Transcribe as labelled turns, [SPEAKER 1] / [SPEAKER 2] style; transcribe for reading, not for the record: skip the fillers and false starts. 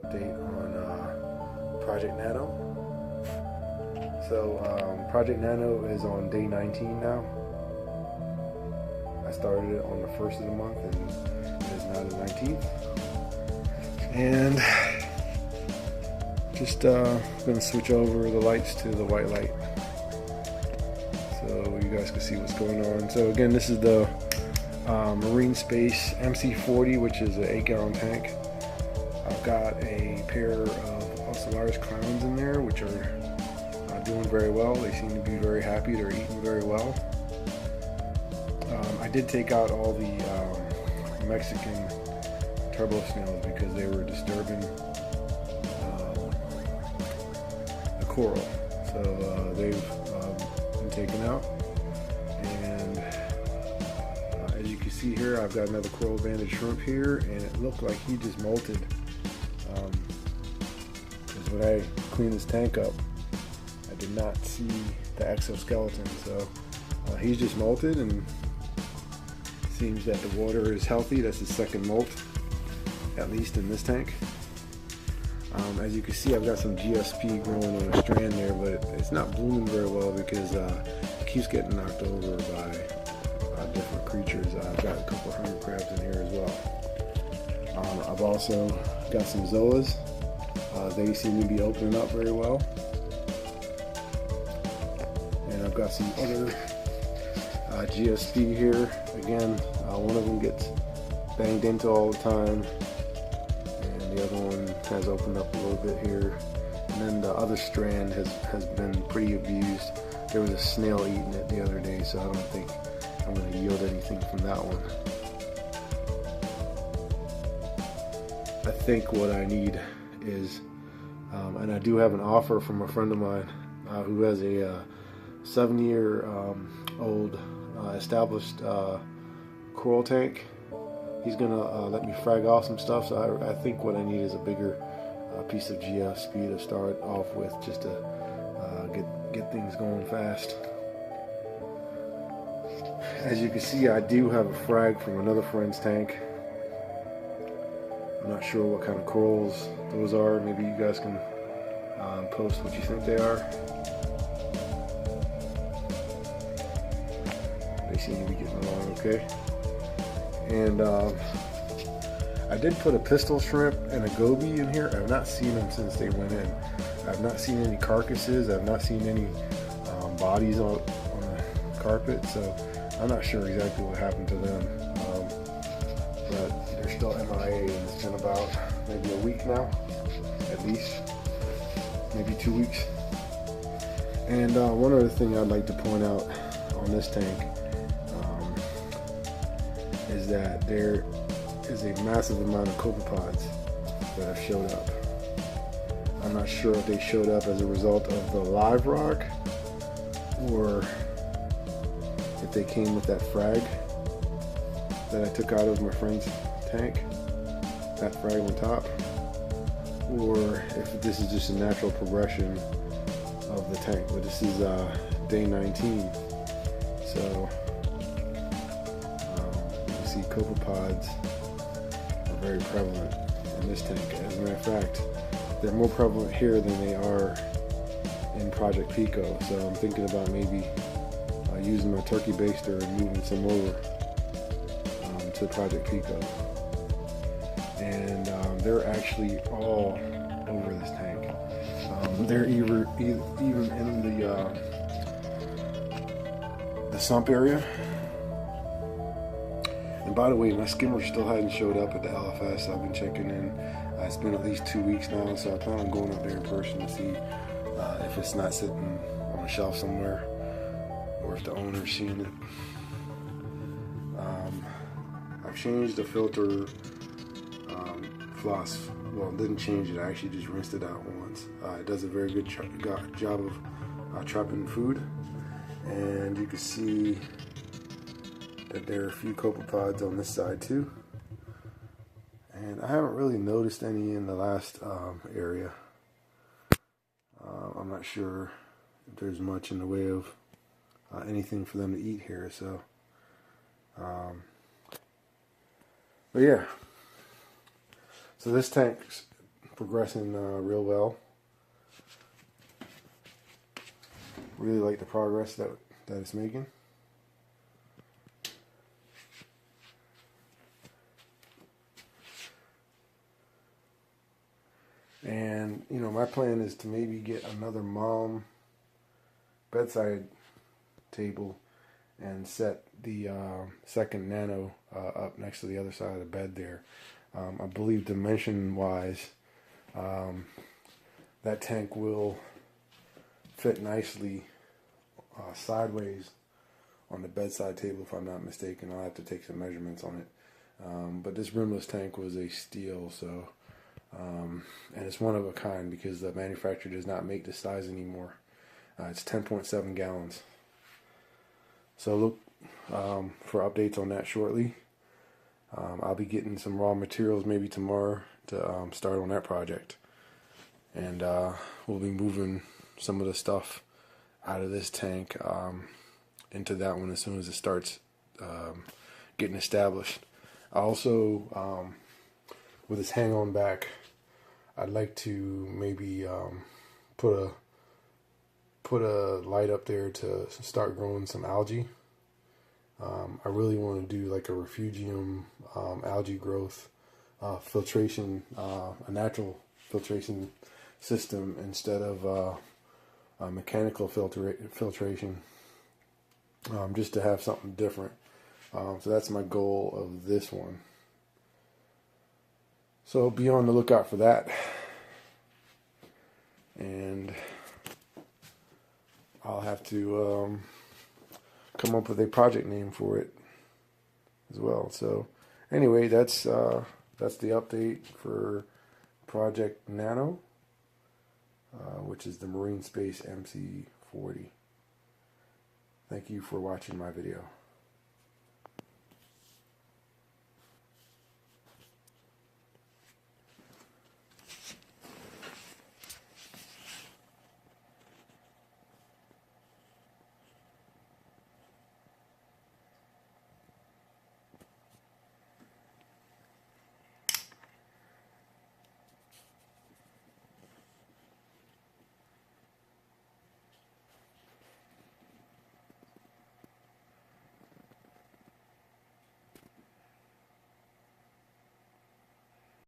[SPEAKER 1] update on Project Nano. So Project Nano is on day 19 now. I started it on the 1st of the month and it is now the 19th. And just gonna switch over the lights to the white light so you guys can see what's going on. So again, this is the Marine Space MC40, which is an 8-gallon tank. I've got a pair of Solaris Clowns in there, which are doing very well. They seem to be very happy. They're eating very well. I did take out all the Mexican turbo snails because they were disturbing the coral. So they've been taken out. And as you can see here, I've got another coral banded shrimp here, and it looked like he just molted. Because when I cleaned this tank up, I did not see the exoskeleton. So he's just molted, and seems that the water is healthy. That's his second molt, at least in this tank. As you can see, I've got some GSP growing on a strand there, but it's not blooming very well because it keeps getting knocked over by different creatures. I've got a couple hundred crabs in here as well. I've also got some zoas. They seem to be opening up very well. And I've got some other GSP here. Again, one of them gets banged into all the time, and the other one has opened up a little bit here. And then the other strand has been pretty abused. There was a snail eating it the other day, so I don't think I'm going to yield anything from that one. I think what I need is, and I do have an offer from a friend of mine who has a 7-year-old established coral tank. He's gonna let me frag off some stuff, so I think what I need is a bigger piece of GSP to start off with, just to get things going fast. As you can see, I do have a frag from another friend's tank. I'm not sure what kind of corals those are. Maybe you guys can post what you think they are. They seem to be getting along okay. And I did put a pistol shrimp and a goby in here. I've not seen them since they went in. I've not seen any carcasses. I've not seen any bodies on the carpet, so I'm not sure exactly what happened to them. But they're still MIA, and it's been about maybe a week now, at least, maybe 2 weeks. And one other thing I'd like to point out on this tank is that there is a massive amount of copepods that have showed up. I'm not sure if they showed up as a result of the live rock or if they came with that frag that I took out of my friend's tank, that frag on top, or if this is just a natural progression of the tank. But this is day 19, so see copepods are very prevalent in this tank. As a matter of fact, they're more prevalent here than they are in Project Pico. So I'm thinking about maybe using my turkey baster and moving some over to Project Pico. And they're actually all over this tank. They're even in the sump area. And by the way, my skimmer still hasn't showed up at the LFS. I've been checking in. It's been at least 2 weeks now, so I plan on going up there in person to see if it's not sitting on a shelf somewhere, or if the owner's seeing it. I've changed the filter floss. Well, didn't change it. I actually just rinsed it out once. It does a very good job of trapping food, and you can see that there are a few copepods on this side too, and I haven't really noticed any in the last area. I'm not sure if there's much in the way of anything for them to eat here, so but yeah, so this tank's progressing real well. Really like the progress that it's making. And you know, my plan is to maybe get another mom bedside table and set the second Nano up next to the other side of the bed there. I believe dimension wise, that tank will fit nicely sideways on the bedside table, if I'm not mistaken. I'll have to take some measurements on it. But this rimless tank was a steal, so and it's one of a kind because the manufacturer does not make this size anymore. It's 10.7 gallons. So look for updates on that shortly. I'll be getting some raw materials maybe tomorrow to start on that project. And we'll be moving some of the stuff out of this tank into that one as soon as it starts getting established. I also, with this hang-on back, I'd like to maybe put a light up there to start growing some algae. I really want to do like a refugium algae growth filtration, a natural filtration system instead of mechanical filtration, just to have something different. So that's my goal of this one. So be on the lookout for that. And I'll have to come up with a project name for it as well. So anyway, that's the update for Project Nano, which is the Marine Space MC40. Thank you for watching my video.